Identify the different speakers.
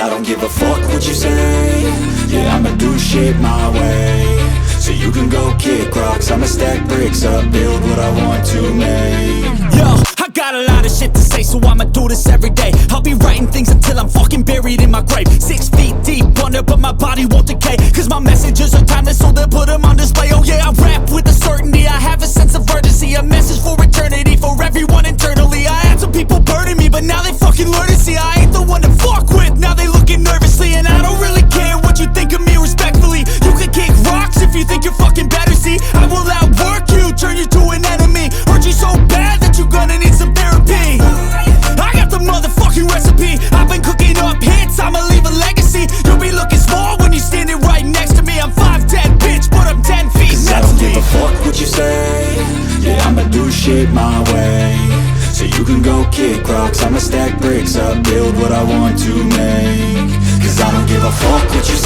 Speaker 1: I don't give a fuck what you say. Yeah, I'ma do shit my way. So you can go kick rocks, I'ma stack bricks up, build what I want to make.
Speaker 2: Yo, I got a lot of shit to say, so I'ma do this every day. I'll be writing things until I'm fucking buried in my grave. 6 feet deep under, but my body won't decay, cause my messages are timeless, so they'll put them on display. Oh yeah, I rap with a certainty, I have a sense of urgency, a message for eternity, for everyone internally. I had some people burning me, but now they fucking learn to see I ain't the one to fuck with, now they looking nervously. And I don't really care what you think of me, respectfully. You can kick rocks if you think you're fucking better, see I will outwork you, turn you to an enemy. Hurt you so bad that you're gonna need some therapy. I got the motherfucking recipe, I've been cooking up hits, I'ma leave a legacy. You'll be looking small when you're standing right next to me. I'm 5'10", bitch, but I'm 10 feet
Speaker 1: Cause
Speaker 2: next
Speaker 1: I don't
Speaker 2: to
Speaker 1: give
Speaker 2: me.
Speaker 1: a fuck what you say. Yeah, I'ma do shit my way. So you can go kick rocks, I'ma stack bricks up, build what I want to make. Cause I don't give a fuck what you say.